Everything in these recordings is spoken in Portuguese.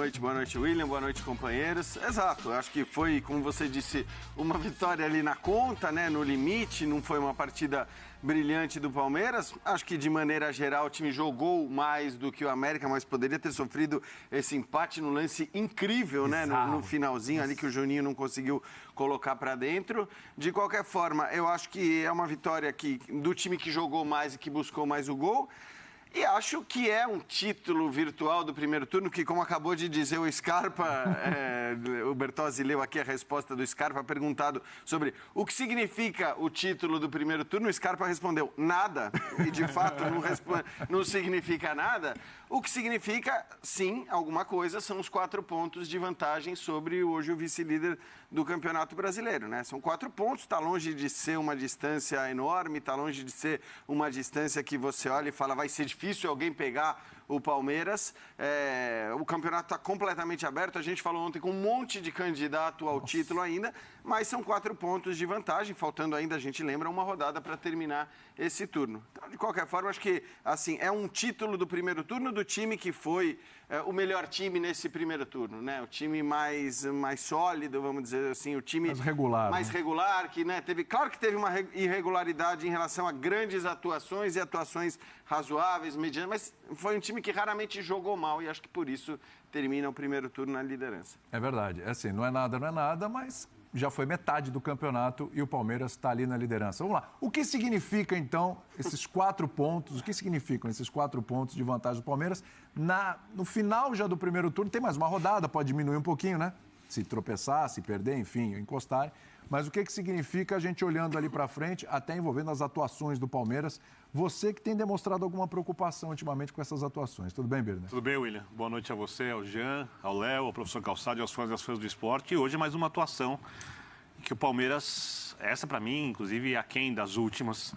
noite, William, boa noite, companheiros. Exato, acho que foi, como você disse, uma vitória ali na conta, né, no limite, não foi uma partida brilhante do Palmeiras. Acho que, de maneira geral, o time jogou mais do que o América, mas poderia ter sofrido esse empate no lance incrível, né, no finalzinho ali, que o Juninho não conseguiu colocar para dentro. De qualquer forma, eu acho que é uma vitória do time que jogou mais e que buscou mais o gol. E acho que é um título virtual do primeiro turno, que, como acabou de dizer o Scarpa, o Bertozzi leu aqui a resposta do Scarpa, perguntado sobre o que significa o título do primeiro turno. O Scarpa respondeu, nada, e de fato não significa nada. O que significa, sim, alguma coisa, são os 4 pontos de vantagem sobre hoje o vice-líder do Campeonato Brasileiro, né? São 4 pontos, está longe de ser uma distância enorme, está longe de ser uma distância que você olha e fala, vai ser difícil alguém pegar o Palmeiras. O campeonato está completamente aberto, a gente falou ontem com um monte de candidato ao título ainda, mas são 4 pontos de vantagem, faltando ainda, a gente lembra, uma rodada para terminar esse turno. Então, de qualquer forma, acho que assim, é um título do primeiro turno do time que foi o melhor time nesse primeiro turno, né? O time mais sólido, vamos dizer assim, o time mais regular, que, né, claro que teve uma irregularidade em relação a grandes atuações e atuações razoáveis, medianas, mas foi um time que raramente jogou mal e acho que por isso termina o primeiro turno na liderança. É verdade, é assim, não é nada, mas já foi metade do campeonato e o Palmeiras está ali na liderança. Vamos lá, o que significa então esses 4 pontos, o que significam esses 4 pontos de vantagem do Palmeiras no final já do primeiro turno? Tem mais uma rodada, pode diminuir um pouquinho, né? Se tropeçar, se perder, enfim, encostar. Mas o que significa a gente olhando ali para frente, até envolvendo as atuações do Palmeiras? Você que tem demonstrado alguma preocupação ultimamente com essas atuações. Tudo bem, Birner? Tudo bem, William. Boa noite a você, ao Jean, ao Léo, ao professor Calçado e aos fãs das fãs do esporte. E hoje mais uma atuação que o Palmeiras, essa para mim, inclusive, aquém das últimas,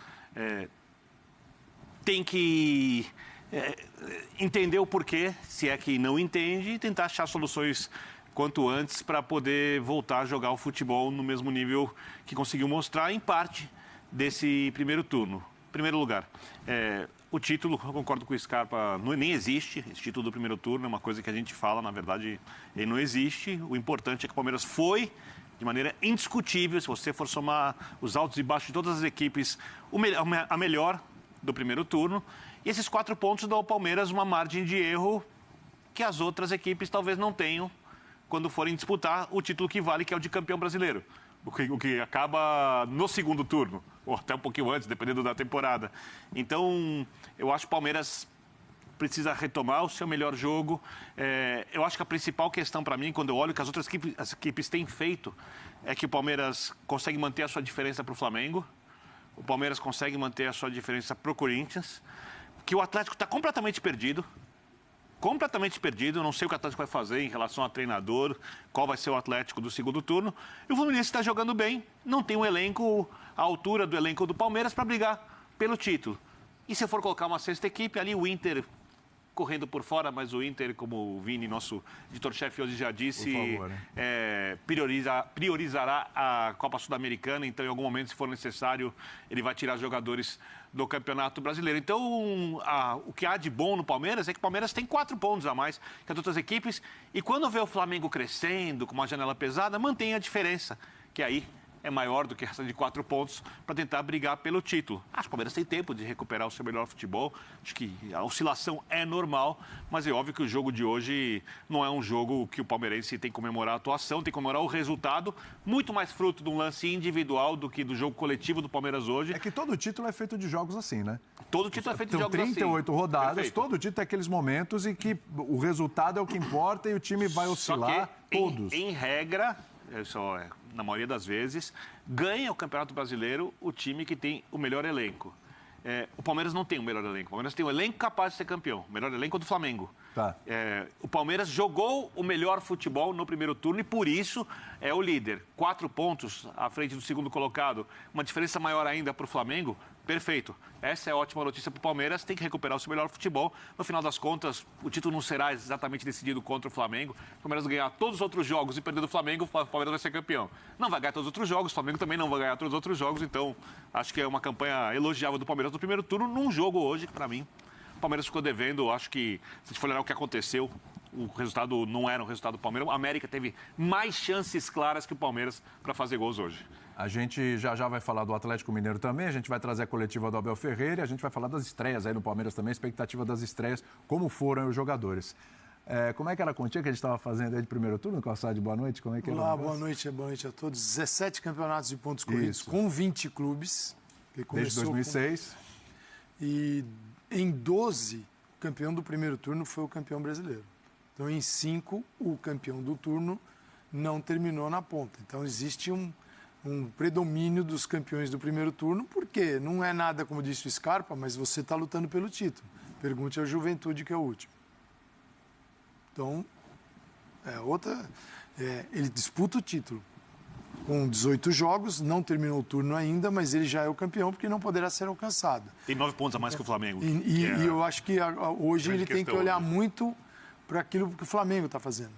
tem que entender o porquê, se é que não entende, e tentar achar soluções quanto antes para poder voltar a jogar o futebol no mesmo nível que conseguiu mostrar, em parte, desse primeiro turno. Em primeiro lugar, o título, eu concordo com o Scarpa, nem existe. Esse título do primeiro turno é uma coisa que a gente fala, na verdade, ele não existe. O importante é que o Palmeiras foi, de maneira indiscutível, se você for somar os altos e baixos de todas as equipes, a melhor do primeiro turno. E esses 4 pontos dão ao Palmeiras uma margem de erro que as outras equipes talvez não tenham quando forem disputar o título que vale, que é o de campeão brasileiro. O que acaba no segundo turno, ou até um pouquinho antes, dependendo da temporada. Então, eu acho que o Palmeiras precisa retomar o seu melhor jogo. Eu acho que a principal questão para mim, quando eu olho que as outras equipes têm feito, é que o Palmeiras consegue manter a sua diferença para o Flamengo, o Palmeiras consegue manter a sua diferença para o Corinthians, que o Atlético está completamente perdido. Completamente perdido, eu não sei o que o Atlético vai fazer em relação a treinador, qual vai ser o Atlético do segundo turno. E o Fluminense está jogando bem, não tem um elenco à altura do elenco do Palmeiras para brigar pelo título. E se for colocar uma sexta equipe, ali o Inter correndo por fora, mas o Inter, como o Vini, nosso editor-chefe hoje já disse, priorizará a Copa Sul-Americana, então em algum momento, se for necessário, ele vai tirar jogadores do Campeonato Brasileiro. Então, o que há de bom no Palmeiras é que o Palmeiras tem 4 pontos a mais que as outras equipes, e quando vê o Flamengo crescendo, com uma janela pesada, mantém a diferença, que aí é maior do que essa de 4 pontos para tentar brigar pelo título. Acho que o Palmeiras tem tempo de recuperar o seu melhor futebol. Acho que a oscilação é normal, mas é óbvio que o jogo de hoje não é um jogo que o palmeirense tem que comemorar a atuação, tem que comemorar o resultado, muito mais fruto de um lance individual do que do jogo coletivo do Palmeiras hoje. É que todo título é feito de jogos assim, né? Todo título é feito de jogos assim. 38 rodadas, Perfeito. Todo título tem aqueles momentos em que o resultado é o que importa e o time vai oscilar, todos. Em regra, na maioria das vezes, ganha o Campeonato Brasileiro o time que tem o melhor elenco. O Palmeiras não tem o melhor elenco. O Palmeiras tem um elenco capaz de ser campeão. O melhor elenco é do Flamengo. Tá. O Palmeiras jogou o melhor futebol no primeiro turno e, por isso, é o líder. 4 pontos à frente do segundo colocado. Uma diferença maior ainda para o Flamengo. Perfeito. Essa é a ótima notícia para o Palmeiras. Tem que recuperar o seu melhor futebol. No final das contas, o título não será exatamente decidido contra o Flamengo. O Palmeiras ganhar todos os outros jogos e perder do Flamengo, o Palmeiras vai ser campeão. Não vai ganhar todos os outros jogos, o Flamengo também não vai ganhar todos os outros jogos. Então, acho que é uma campanha elogiável do Palmeiras no primeiro turno, num jogo hoje, que, para mim, o Palmeiras ficou devendo. Acho que, se a gente for olhar o que aconteceu o resultado não era um resultado do Palmeiras. O América teve mais chances claras que o Palmeiras para fazer gols hoje. A gente já vai falar do Atlético Mineiro também, a gente vai trazer a coletiva do Abel Ferreira e a gente vai falar das estreias aí no Palmeiras também, a expectativa das estreias, como foram os jogadores. Como é que era a continha que a gente estava fazendo aí de primeiro turno, Calçade? Boa noite, como é que era? Olá, boa noite a todos. 17 campeonatos de pontos corridos com 20 clubes. Desde 2006. E em 12, o campeão do primeiro turno foi o campeão brasileiro. Então, em 5, o campeão do turno não terminou na ponta. Então, existe um predomínio dos campeões do primeiro turno, porque não é nada, como disse o Scarpa, mas você está lutando pelo título. Pergunte ao Juventude, que é o último. Então, ele disputa o título. Com 18 jogos, não terminou o turno ainda, mas ele já é o campeão, porque não poderá ser alcançado. Tem 9 pontos a mais que o Flamengo. E eu acho que hoje ele tem que olhar muito para aquilo que o Flamengo está fazendo.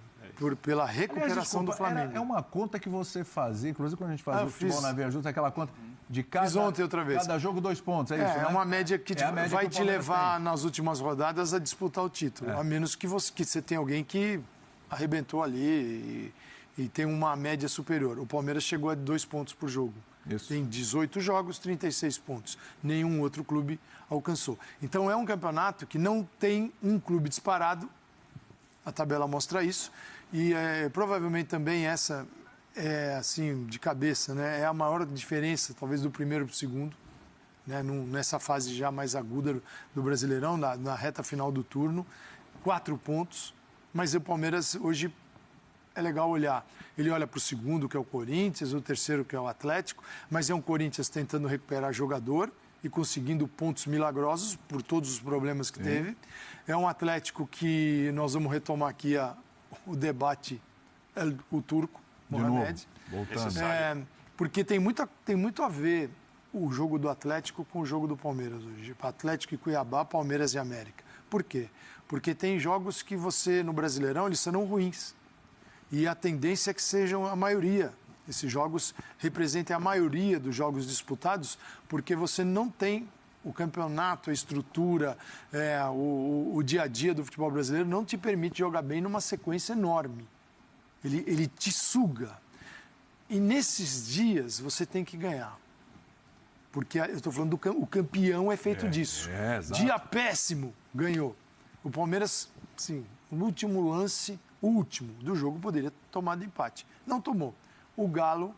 Pela recuperação do Flamengo. É uma conta que você fazia, inclusive quando a gente fazia o futebol na Veia Justa, aquela conta de fiz ontem outra vez. Cada jogo 2 pontos, é isso, né? É uma média que vai te levar nas últimas rodadas a disputar o título. A menos que você tenha alguém que arrebentou ali e tem uma média superior. O Palmeiras chegou a 2 pontos por jogo. Isso. Tem 18 jogos, 36 pontos. Nenhum outro clube alcançou. Então é um campeonato que não tem um clube disparado. A tabela mostra isso. E provavelmente também essa assim, de cabeça, né? É a maior diferença, talvez, do primeiro para o segundo, né? Nessa fase já mais aguda do Brasileirão, na reta final do turno. 4 pontos, mas o Palmeiras hoje é legal olhar. Ele olha para o segundo, que é o Corinthians, o terceiro, que é o Atlético, mas é um Corinthians tentando recuperar jogador e conseguindo pontos milagrosos por todos os problemas que teve. É um Atlético que nós vamos retomar aqui o debate, o turco, Mohamed. Voltando. Porque tem muito a ver o jogo do Atlético com o jogo do Palmeiras hoje. Atlético e Cuiabá, Palmeiras e América. Por quê? Porque tem jogos que você, no Brasileirão, eles serão ruins. E a tendência é que sejam a maioria. Esses jogos representem a maioria dos jogos disputados, porque você não tem o campeonato, a estrutura, o dia a dia do futebol brasileiro não te permite jogar bem numa sequência enorme. Ele te suga. E nesses dias você tem que ganhar. Porque eu estou falando o campeão é feito disso. Dia péssimo, ganhou. O Palmeiras, sim, no último lance, o último do jogo, poderia ter tomado empate. Não tomou. O Galo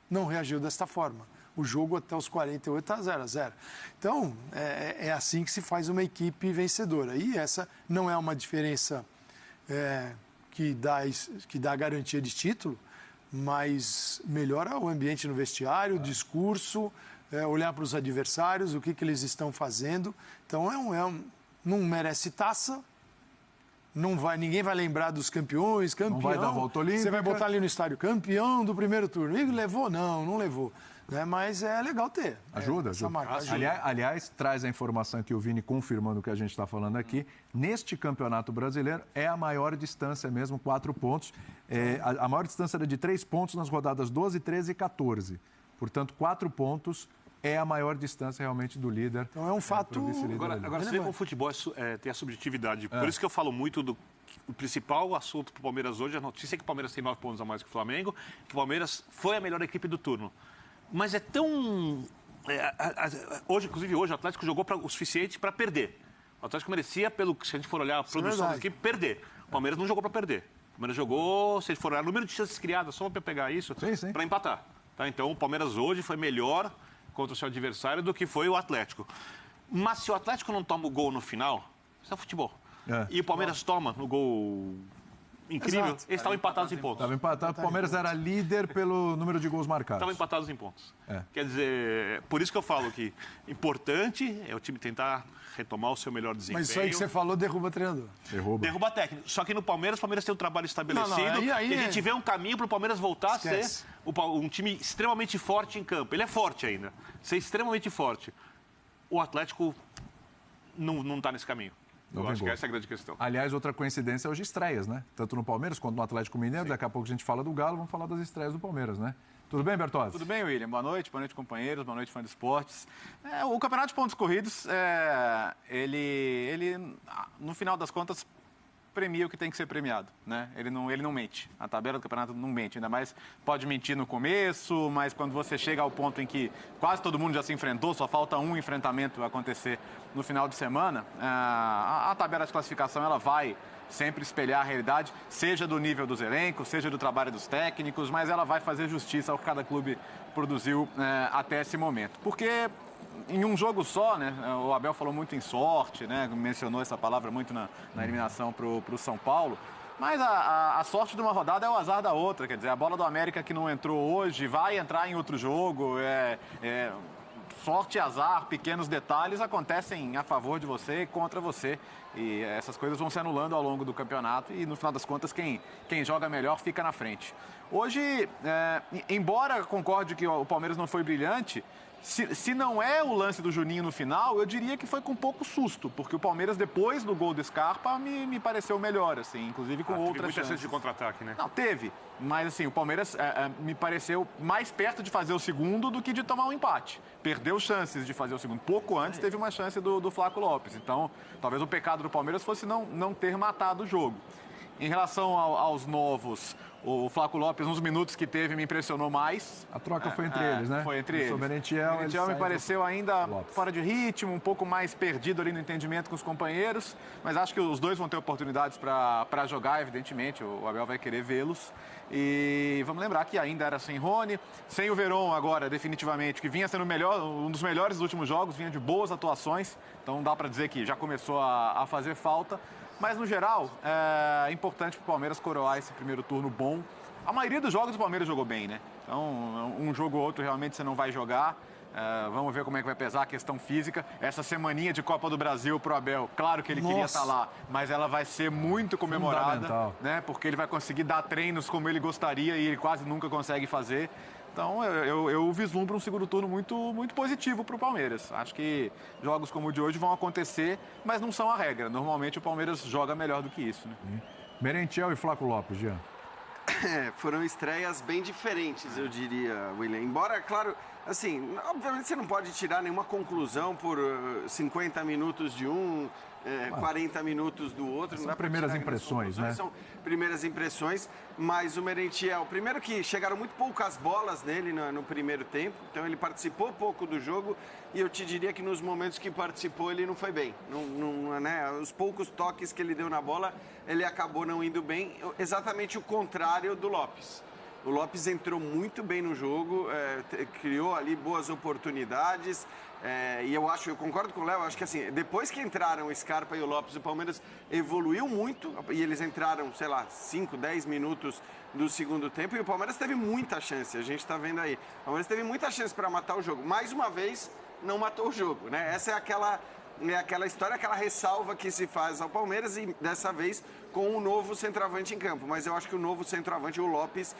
não reagiu desta forma. O jogo até os 48 está 0-0. Então, é assim que se faz uma equipe vencedora. E essa não é uma diferença que dá garantia de título, mas melhora o ambiente no vestiário, o discurso, olhar para os adversários, o que eles estão fazendo. Então, não merece taça. Ninguém vai lembrar dos campeões, campeão. Não vai dar volta olímpica. Você vai botar ali no estádio, campeão do primeiro turno. E levou? Não levou. Mas é legal ter. Ajuda. Aliás, traz a informação que o Vini confirmando o que a gente está falando aqui. Neste Campeonato Brasileiro é a maior distância mesmo, 4 pontos. A maior distância era de 3 pontos nas rodadas 12, 13 e 14. Portanto, 4 pontos é a maior distância realmente do líder. Então é um fato... Agora você vê como o futebol tem a subjetividade. Por isso que eu falo muito o principal assunto para o Palmeiras hoje, a notícia é que o Palmeiras tem 9 pontos a mais que o Flamengo, que o Palmeiras foi a melhor equipe do turno. Mas é tão... Inclusive hoje, o Atlético jogou o suficiente para perder. O Atlético merecia, se a gente for olhar a produção da equipe, perder. O Palmeiras não jogou para perder. O Palmeiras jogou, se a gente for olhar o número de chances criadas, só para pegar isso, para empatar. Tá? Então o Palmeiras hoje foi melhor contra o seu adversário do que foi o Atlético. Mas se o Atlético não toma o gol no final, isso é futebol. E o Palmeiras toma no gol incrível, eles estavam empatados em pontos. Estava empatado, o Palmeiras era líder pelo número de gols marcados. Estavam empatados em pontos. Quer dizer, por isso que eu falo que importante é o time tentar retomar o seu melhor desempenho. Mas isso aí que você falou derruba treinador. Derruba técnico. Só que no Palmeiras, o Palmeiras tem um trabalho estabelecido e a gente vê um caminho para o Palmeiras voltar a ser um time extremamente forte em campo. Ele é forte ainda, ser extremamente forte. O Atlético não está nesse caminho. Eu acho que essa é a grande questão. Aliás, outra coincidência é hoje estreias, né? Tanto no Palmeiras quanto no Atlético Mineiro. Daqui a pouco a gente fala do Galo, vamos falar das estreias do Palmeiras, né? Tudo bem, Bertozzi? Tudo bem, William. Boa noite, companheiros, boa noite, fã de esportes. O Campeonato de Pontos Corridos, ele, no final das contas, premia o que tem que ser premiado, né? Ele não mente. A tabela do campeonato não mente, ainda mais pode mentir no começo, mas quando você chega ao ponto em que quase todo mundo já se enfrentou, só falta um enfrentamento acontecer no final de semana, a tabela de classificação ela vai sempre espelhar a realidade, seja do nível dos elencos, seja do trabalho dos técnicos, mas ela vai fazer justiça ao que cada clube produziu até esse momento. Porque em um jogo só, né, o Abel falou muito em sorte, né, mencionou essa palavra muito na eliminação para o São Paulo, mas a sorte de uma rodada é o azar da outra, quer dizer, a bola do América que não entrou hoje vai entrar em outro jogo, sorte e azar, pequenos detalhes acontecem a favor de você e contra você. E essas coisas vão se anulando ao longo do campeonato e, no final das contas, quem joga melhor fica na frente. Hoje, embora concorde que o Palmeiras não foi brilhante, se não é o lance do Juninho no final, eu diria que foi com pouco susto, porque o Palmeiras, depois do gol do Scarpa, me pareceu melhor, assim, inclusive com outras muita chances. chance de contra-ataque, né? Não, teve, mas assim, o Palmeiras me pareceu mais perto de fazer o segundo do que de tomar um empate. Perdeu chances de fazer o segundo. Pouco antes teve uma chance do Flaco Lopes, então talvez o pecado do Palmeiras fosse não ter matado o jogo. Em relação aos novos, o Flaco Lopes, nos minutos que teve, me impressionou mais. A troca foi entre eles, né? Foi entre eles. O Merentiel me pareceu ainda fora de ritmo, um pouco mais perdido ali no entendimento com os companheiros, mas acho que os dois vão ter oportunidades para jogar, evidentemente. O Abel vai querer vê-los. E vamos lembrar que ainda era sem Rony, sem o Veron agora, definitivamente, que vinha sendo um dos melhores dos últimos jogos, vinha de boas atuações, então dá para dizer que já começou a fazer falta. Mas, no geral, é importante para o Palmeiras coroar esse primeiro turno bom. A maioria dos jogos o Palmeiras jogou bem, né? Então, um jogo ou outro realmente você não vai jogar. Vamos ver como é que vai pesar a questão física. Essa semaninha de Copa do Brasil pro Abel, claro que ele queria estar lá, mas ela vai ser muito comemorada, né? Porque ele vai conseguir dar treinos como ele gostaria e ele quase nunca consegue fazer. Então, eu vislumbro um segundo turno muito, muito positivo para o Palmeiras. Acho que jogos como o de hoje vão acontecer, mas não são a regra. Normalmente o Palmeiras joga melhor do que isso, né? Merentiel e Flaco Lopes, Jean. Foram estreias bem diferentes, eu diria, William. Embora, claro, assim, obviamente você não pode tirar nenhuma conclusão por 50 minutos de um, 40 minutos do outro. São primeiras impressões, né? São primeiras impressões, mas o Merentiel, primeiro que chegaram muito poucas bolas nele no primeiro tempo, então ele participou pouco do jogo e eu te diria que nos momentos que participou ele não foi bem. Né? Os poucos toques que ele deu na bola, ele acabou não indo bem, exatamente o contrário do Lopes. O Lopes entrou muito bem no jogo, criou ali boas oportunidades. E eu concordo com o Léo, acho que assim, depois que entraram o Scarpa e o Lopes, o Palmeiras evoluiu muito e eles entraram, sei lá, 5, 10 minutos do segundo tempo e o Palmeiras teve muita chance, a gente está vendo aí. O Palmeiras teve muita chance para matar o jogo. Mais uma vez, não matou o jogo, né? Essa é aquela história, aquela ressalva que se faz ao Palmeiras e dessa vez com um novo centroavante em campo. Mas eu acho que o novo centroavante, o Lopes,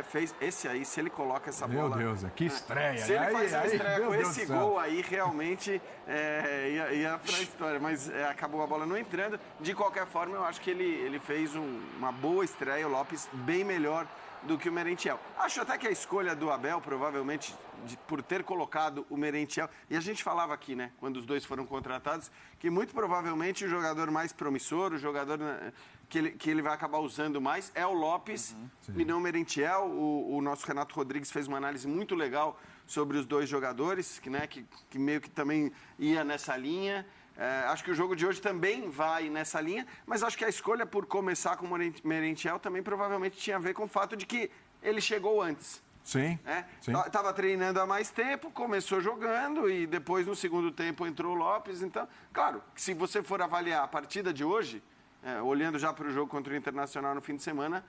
fez esse aí, se ele coloca essa bola... Meu Deus, que estreia! Se ele faz uma estreia com esse gol aí, realmente ia pra história. Mas acabou a bola não entrando. De qualquer forma, eu acho que ele fez uma boa estreia, o Lopes bem melhor do que o Merentiel. Acho até que a escolha do Abel, provavelmente, por ter colocado o Merentiel, e a gente falava aqui, né, quando os dois foram contratados, que muito provavelmente o jogador mais promissor, o jogador que ele vai acabar usando mais, é o Lopes e não o Merentiel. O nosso Renato Rodrigues fez uma análise muito legal sobre os dois jogadores, que meio que também ia nessa linha. Acho que o jogo de hoje também vai nessa linha, mas acho que a escolha por começar com o Merentiel também provavelmente tinha a ver com o fato de que ele chegou antes. Sim. Estava treinando há mais tempo, começou jogando e depois no segundo tempo entrou o Lopes. Então, claro, se você for avaliar a partida de hoje, olhando já para o jogo contra o Internacional no fim de semana,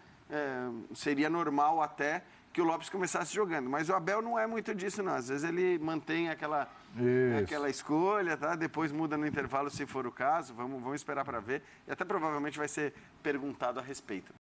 seria normal até que o Lopes começasse jogando. Mas o Abel não é muito disso, não. Às vezes ele mantém aquela escolha, tá? Depois muda no intervalo, se for o caso. Vamos esperar para ver. E até provavelmente vai ser perguntado a respeito.